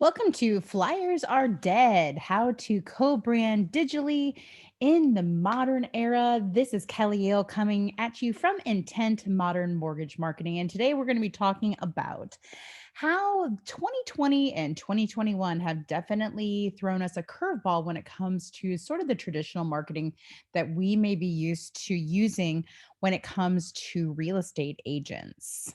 Welcome to Flyers Are Dead, how to co-brand digitally in the modern era. This is Kelly Yale coming at you from Intent Modern Mortgage Marketing. And today we're going to be talking about how 2020 and 2021 have definitely thrown us a curveball when it comes to sort of the traditional marketing that we may be used to using when it comes to real estate agents.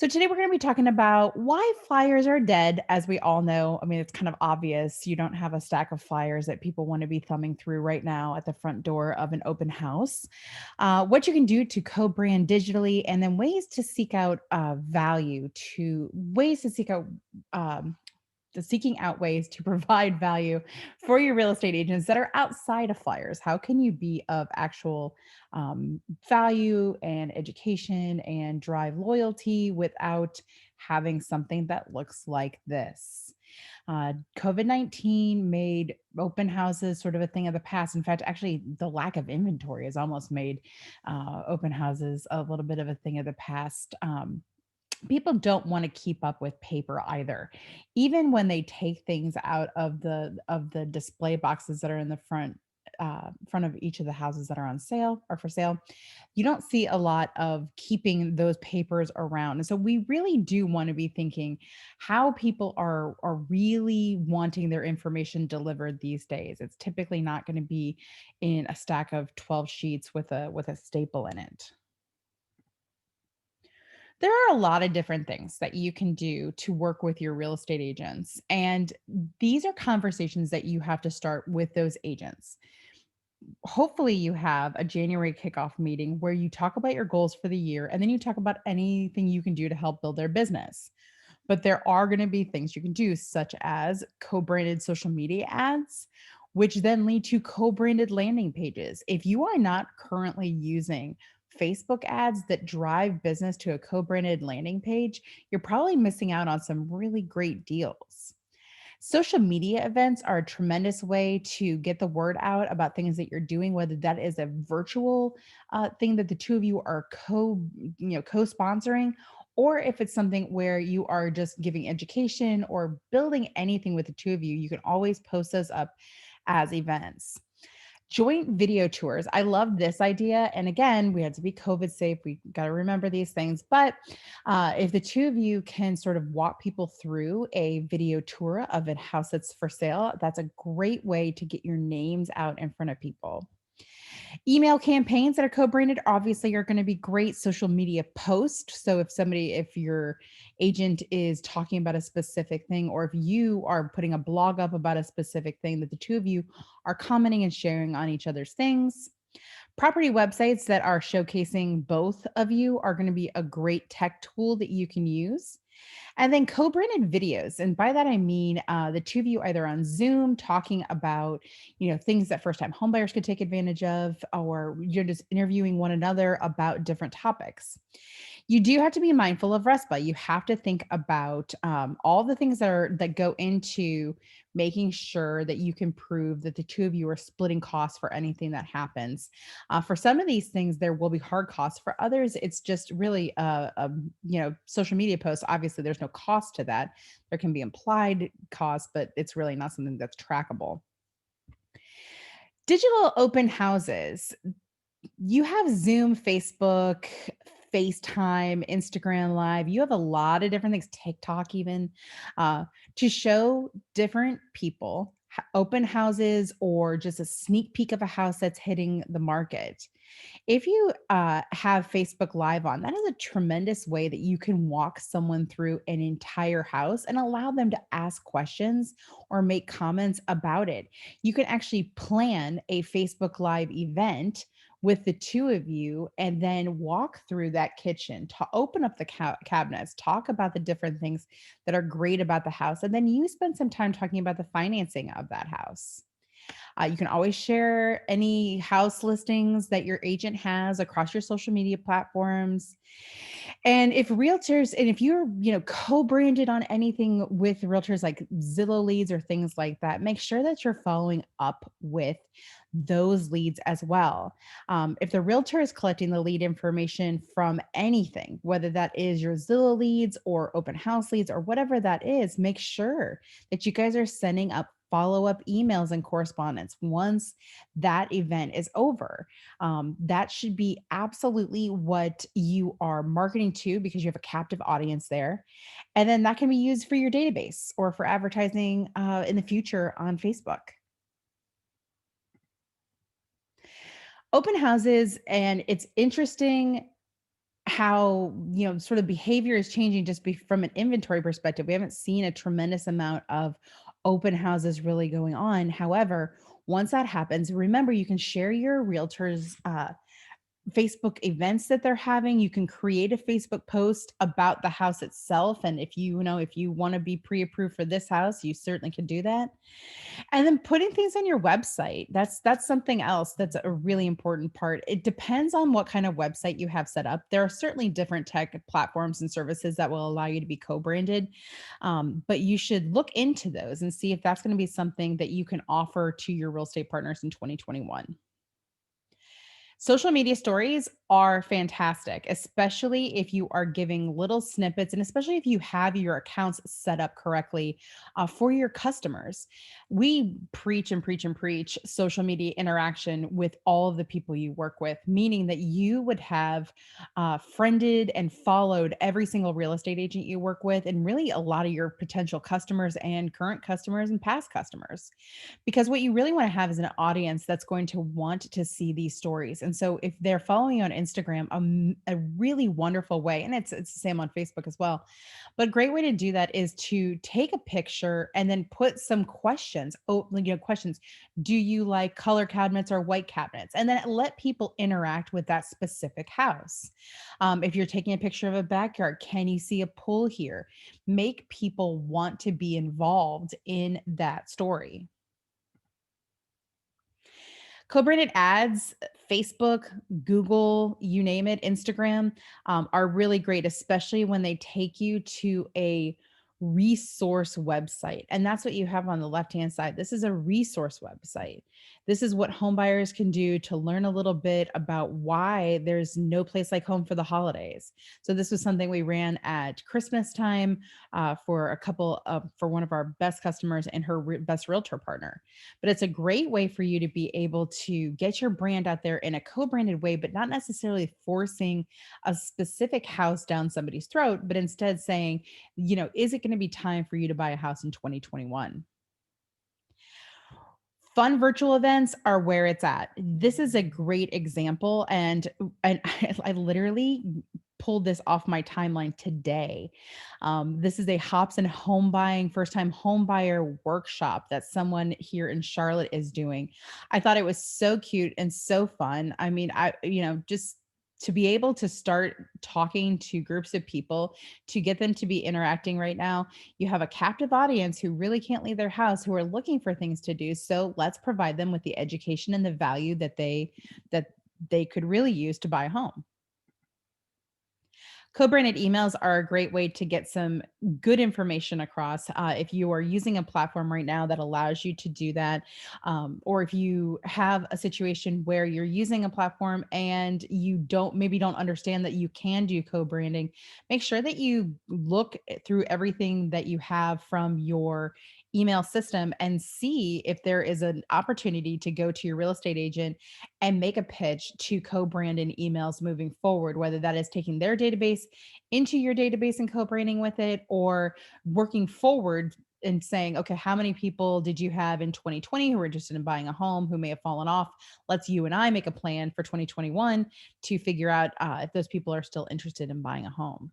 So today we're going to be talking about why flyers are dead. As we all know, I mean, it's kind of obvious. You don't have a stack of flyers that people want to be thumbing through right now at the front door of an open house. What you can do to co-brand digitally, and then ways to seek out value, to ways to seek out um, the seeking out ways to provide value for your real estate agents that are outside of flyers. How can you be of actual value and education and drive loyalty without having something that looks like this? COVID-19 made open houses sort of a thing of the past. In fact, actually, the lack of inventory has almost made open houses a little bit of a thing of the past. People don't want to keep up with paper either. Even when they take things out of the display boxes that are in the front of each of the houses that are on sale or for sale, you don't see a lot of keeping those papers around. And so we really do want to be thinking how people are really wanting their information delivered these days. It's typically not going to be in a stack of 12 sheets with a staple in it. There are a lot of different things that you can do to work with your real estate agents. And these are conversations that you have to start with those agents. Hopefully, you have a January kickoff meeting where you talk about your goals for the year and then you talk about anything you can do to help build their business. But there are going to be things you can do, such as co branded social media ads, which then lead to co branded landing pages. If you are not currently using Facebook ads that drive business to a co branded landing page, you're probably missing out on some really great deals. Social media events are a tremendous way to get the word out about things that you're doing, whether that is a virtual thing that the two of you are co-sponsoring, or if it's something where you are just giving education or building anything with the two of you. You can always post those up as events. Joint video tours. I love this idea. And again, we had to be COVID safe. We got to remember these things. But if the two of you can sort of walk people through a video tour of a house that's for sale, that's a great way to get your names out in front of people. Email campaigns that are co-branded obviously are going to be great. Social media posts. So if your agent is talking about a specific thing, or if you are putting a blog up about a specific thing, that the two of you are commenting and sharing on each other's things. Property websites that are showcasing both of you are going to be a great tech tool that you can use. And then co-branded videos. And by that, I mean the two of you either on Zoom talking about, things that first-time homebuyers could take advantage of, or you're just interviewing one another about different topics. You do have to be mindful of RESPA. You have to think about all the things that go into making sure that you can prove that the two of you are splitting costs for anything that happens. For some of these things, there will be hard costs. For others, it's just really social media posts. Obviously, there's no cost to that. There can be implied costs, but it's really not something that's trackable. Digital open houses. You have Zoom, Facebook, FaceTime, Instagram Live. You have a lot of different things, TikTok even, to show different people open houses or just a sneak peek of a house that's hitting the market. If you have Facebook Live on, that is a tremendous way that you can walk someone through an entire house and allow them to ask questions or make comments about it. You can actually plan a Facebook Live event with the two of you and then walk through that kitchen, to open up the cabinets, talk about the different things that are great about the house, and then you spend some time talking about the financing of that house. You can always share any house listings that your agent has across your social media platforms. And if you're, co-branded on anything with realtors like Zillow leads or things like that, make sure that you're following up with those leads as well. If the realtor is collecting the lead information from anything, whether that is your Zillow leads or open house leads or whatever that is, make sure that you guys are sending up follow up emails and correspondence once that event is over. That should be absolutely what you are marketing to because you have a captive audience there. And then that can be used for your database or for advertising in the future on Facebook. Open houses, and it's interesting how, sort of behavior is changing just from an inventory perspective. We haven't seen a tremendous amount of open houses really going on. However, once that happens, remember you can share your realtors Facebook events that they're having. You can create a Facebook post about the house itself, and if you want to be pre-approved for this house, you certainly can do that. And then putting things on your website, that's something else that's a really important part. It depends on what kind of website you have set up. There are certainly different tech platforms and services that will allow you to be co-branded, but you should look into those and see if that's going to be something that you can offer to your real estate partners in 2021. Social media stories are fantastic, especially if you are giving little snippets and especially if you have your accounts set up correctly for your customers. We preach and preach and preach social media interaction with all of the people you work with, meaning that you would have friended and followed every single real estate agent you work with, and really a lot of your potential customers and current customers and past customers, because what you really want to have is an audience that's going to want to see these stories. And so if they're following you on Instagram, a really wonderful way, and it's the same on Facebook as well, but a great way to do that is to take a picture and then put some questions. Oh, questions. Do you like color cabinets or white cabinets? And then let people interact with that specific house. If you're taking a picture of a backyard, can you see a pool here? Make people want to be involved in that story. Co-branded ads, Facebook, Google, you name it, Instagram, are really great, especially when they take you to a resource website. And that's what you have on the left-hand side. This is a resource website. This is what home buyers can do to learn a little bit about why there's no place like home for the holidays. So this was something we ran at Christmas time for one of our best customers and her best realtor partner. But it's a great way for you to be able to get your brand out there in a co-branded way, but not necessarily forcing a specific house down somebody's throat, but instead saying, is it going to be time for you to buy a house in 2021? Fun virtual events are where it's at. This is a great example, and I literally pulled this off my timeline today. This is a Hops and home buying first time home buyer workshop that someone here in Charlotte is doing. I thought it was so cute and so fun. I mean, just to be able to start talking to groups of people, to get them to be interacting right now. You have a captive audience who really can't leave their house, who are looking for things to do. So let's provide them with the education and the value that they could really use to buy a home. Co-branded emails are a great way to get some good information across. If you are using a platform right now that allows you to do that, or if you have a situation where you're using a platform and you don't understand that you can do co-branding, make sure that you look through everything that you have from your email system and see if there is an opportunity to go to your real estate agent and make a pitch to co-brand in emails moving forward, whether that is taking their database into your database and co-branding with it, or working forward and saying, okay, how many people did you have in 2020 who were interested in buying a home who may have fallen off? Let's you and I make a plan for 2021 to figure out if those people are still interested in buying a home.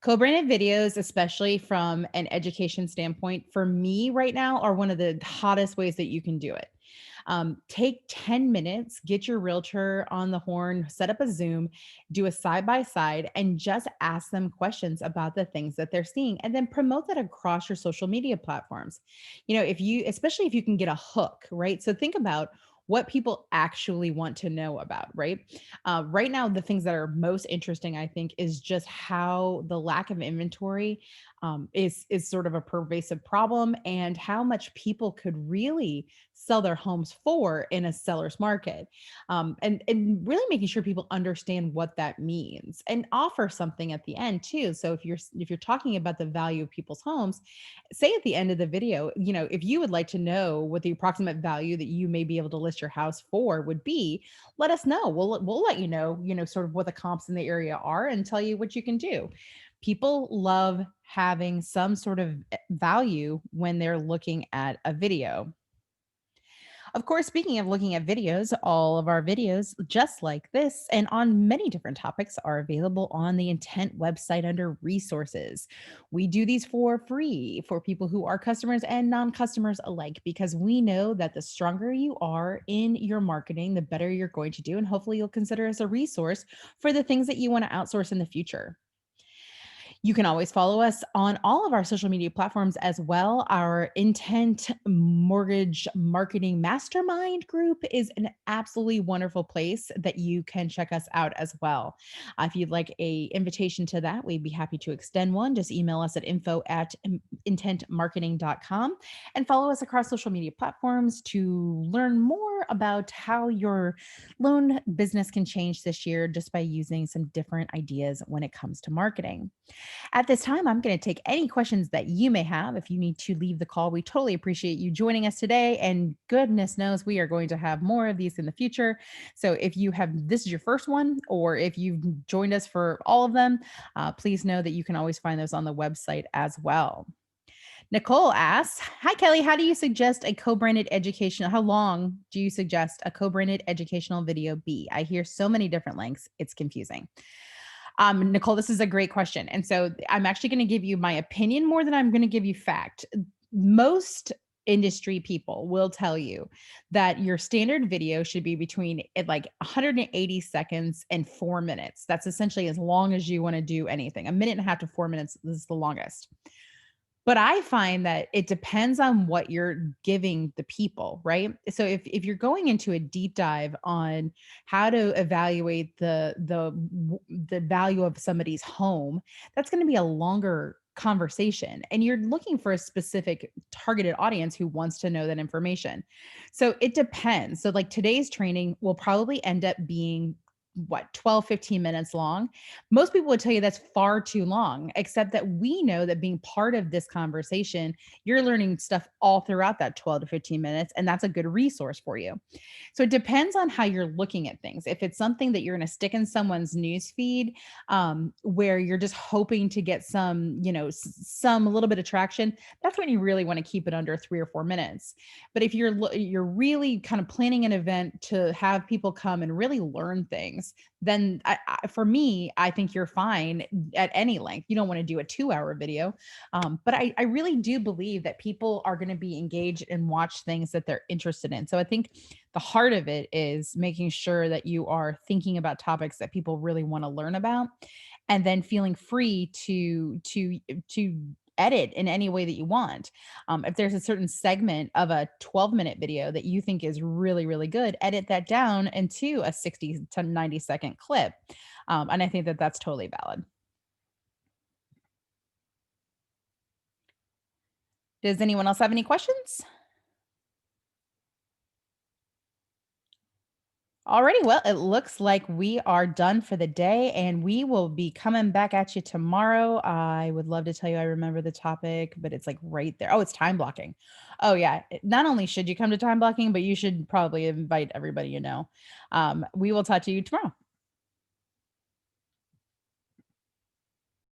Co-branded videos, especially from an education standpoint, for me right now are one of the hottest ways that you can do it. Take 10 minutes, get your realtor on the horn, set up a Zoom, do a side by side, and just ask them questions about the things that they're seeing, and then promote that across your social media platforms. Especially if you can get a hook, right? So think about what people actually want to know about, right? Right now, the things that are most interesting, I think, is just how the lack of inventory is sort of a pervasive problem, and how much people could really sell their homes for in a seller's market. And really making sure people understand what that means and offer something at the end too. So if you're talking about the value of people's homes, say at the end of the video, if you would like to know what the approximate value that you may be able to list your house for would be, let us know. We'll let you know, sort of what the comps in the area are and tell you what you can do. People love having some sort of value when they're looking at a video. Of course, speaking of looking at videos, all of our videos, just like this, and on many different topics, are available on the Intent website under resources. We do these for free for people who are customers and non customers alike, because we know that the stronger you are in your marketing, the better you're going to do. And hopefully, you'll consider us a resource for the things that you want to outsource in the future. You can always follow us on all of our social media platforms as well. Our Intent Mortgage Marketing Mastermind group is an absolutely wonderful place that you can check us out as well. If you'd like a invitation to that, we'd be happy to extend one. Just email us at info@intentmarketing.com and follow us across social media platforms to learn more about how your loan business can change this year just by using some different ideas when it comes to marketing. At this time, I'm going to take any questions that you may have. If you need to leave the call, we totally appreciate you joining us today. And goodness knows we are going to have more of these in the future. So if you have this is your first one, or if you've joined us for all of them, please know that you can always find those on the website as well. Nicole asks, "Hi Kelly, how do you suggest a co-branded educational? How long do you suggest a co-branded educational video be? I hear so many different lengths. It's confusing." Nicole, this is a great question. And so I'm actually going to give you my opinion more than I'm going to give you fact. Most industry people will tell you that your standard video should be between like 180 seconds and 4 minutes. That's essentially as long as you want to do anything. A minute and a half to 4 minutes is the longest. But I find that it depends on what you're giving the people, right? So if you're going into a deep dive on how to evaluate the value of somebody's home, that's going to be a longer conversation, and you're looking for a specific targeted audience who wants to know that information. So it depends. So like today's training will probably end up being what, 12, 15 minutes long. Most people would tell you that's far too long, except that we know that being part of this conversation, you're learning stuff all throughout that 12 to 15 minutes, and that's a good resource for you. So it depends on how you're looking at things. If it's something that you're going to stick in someone's news feed, where you're just hoping to get some, some a little bit of traction, that's when you really want to keep it under 3 or 4 minutes. But if you're really kind of planning an event to have people come and really learn things, then for me, I think you're fine at any length. You don't want to do a 2-hour video. But I really do believe that people are going to be engaged and watch things that they're interested in. So I think the heart of it is making sure that you are thinking about topics that people really want to learn about, and then feeling free to edit in any way that you want. If there's a certain segment of a 12-minute video that you think is really, really good, edit that down into a 60 to 90-second clip. And I think that that's totally valid. Does anyone else have any questions? Alrighty, well, it looks like we are done for the day, and we will be coming back at you tomorrow. I would love to tell you I remember the topic, but it's like right there. Oh, it's time blocking. Oh, yeah. Not only should you come to time blocking, but you should probably invite everybody you know. We will talk to you tomorrow.